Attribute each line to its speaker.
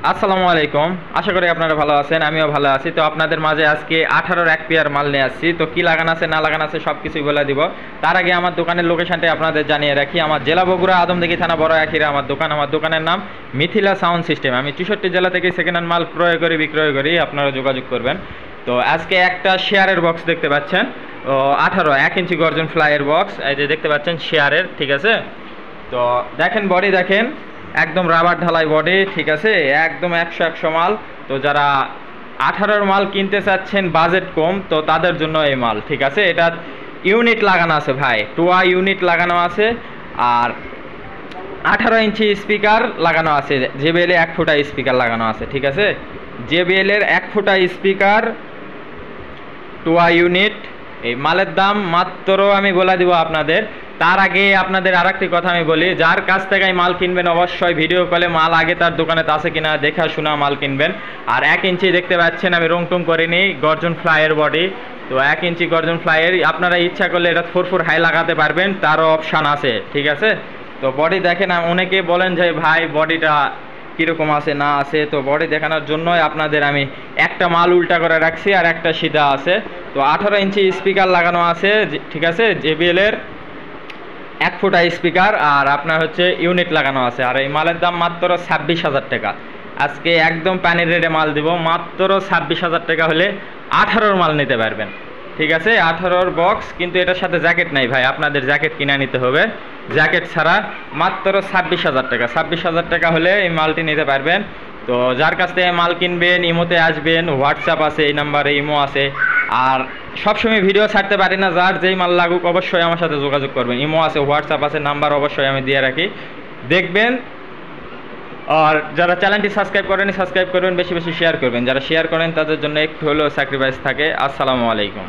Speaker 1: আসসালামু আলাইকুম। আশা করি আপনারা ভালো আছেন, আমিও ভালো আছি। তো আপনাদের মাঝে আজকে 18-র এক পেয়ার মাল নিয়ে আসছি। তো কি লাগানো আছে না লাগানো আছে সব কিছুই বলে দিব। তার আগে আমার দোকানের লোকেশনটা আপনাদের জানিয়ে রাখি। আমার জেলা বগুড়া, আদমদীঘি থানা, বড় আখিরা আমার দোকান। আমার দোকানের নাম মিথিলা সাউন্ড সিস্টেম। আমি 64 জেলা থেকে সেকেন্ড হ্যান্ড মাল ক্রয় করি, বিক্রয় করি, আপনারা যোগাযোগ করবেন। তো আজকে একটা শেয়ারের বক্স দেখতে পাচ্ছেন, ও 18 1 ইঞ্চি গর্জন ফ্লাইয়ের বক্স, এই যে দেখতে পাচ্ছেন শেয়ারের, ঠিক আছে। তো দেখেন বডি দেখেন, একদম রাবার ঢালাই বডি, ঠিক আছে, একদম 100 মাল। তো যারা 18-র মাল কিনতে চাচ্ছেন, বাজেট কম, তো তাদের জন্য এই মাল, ঠিক আছে। এটা ইউনিট লাগানো আছে ভাই, টুয়া ইউনিট লাগানো আছে, আর 18 ইঞ্চি স্পিকার লাগানো আছে। জেবিএল 1 ফুটা স্পিকার লাগানো আছে, ঠিক আছে। জেবিএল এর 1 ফুটা স্পিকার, টুয়া ইউনিট। এই মালের দাম মাত্র আমি বলে দিব আপনাদের। তার আগে আপনাদের আর একটি কথা আমি বলি, যার কাছ থেকে মাল কিনবেন অবশ্যই ভিডিও কলে মাল আগে তার দোকানে আছে কিনা দেখা শোনা মাল কিনবেন। আর 1 ইঞ্চি দেখতে পাচ্ছেন আমি রং টং করিনি, গর্জন ফ্লাইয়ের বডি। তো 1 ইঞ্চি গর্জন ফ্লাইয়ের, আপনারা ইচ্ছা করলে এটা 4 হাই লাগাতে পারবেন, তারও অপশান আছে, ঠিক আছে। তো বডি দেখেন, অনেকে বলেন যে ভাই বডিটা কীরকম আছে না আছে, তো বডি দেখানোর জন্যই আপনাদের আমি একটা মাল উল্টা করে রাখছি আর একটা সিধা আছে। তো 18 ইঞ্চি স্পিকার লাগানো আছে, ঠিক আছে, জেবিএল এর 1 ফুটা স্পিকার, আর আপনার হচ্ছে ইউনিট লাগানো আছে। আর এই মালের দাম মাত্র 26,000 টাকা। আজকে একদম পানির রেটে মাল দিব, মাত্র 26,000 টাকা হলে 18-র মাল নিতে পারবেন, ঠিক আছে। 18-র বক্স, কিন্তু এটার সাথে জ্যাকেট নাই ভাই, আপনাদের জ্যাকেট কিনে নিতে হবে, জ্যাকেট ছাড়া। মাত্র 26,000 টাকা, 26,000 টাকা হলে এই মালটি নিতে পারবেন। তো যার কাছ থেকে মাল কিনবেন, ইমোতে আসবেন, হোয়াটসঅ্যাপ আছে, এই নাম্বারে ইমো আছে। আর সবসময় ভিডিও ছাড়তে পারি না, যার যেই মাল লাগুক অবশ্যই আমার সাথে যোগাযোগ করবেন। ইমো আছে, হোয়াটসঅ্যাপ আছে, নাম্বার অবশ্যই আমি দিয়ে রাখি, দেখবেন। আর যারা চ্যানেলটি সাবস্ক্রাইব করেনি সাবস্ক্রাইব করবেন, বেশি বেশি শেয়ার করবেন। যারা শেয়ার করেন তাদের জন্য একটু হলেও স্যাক্রিফাইস থাকে। আসসালামু আলাইকুম।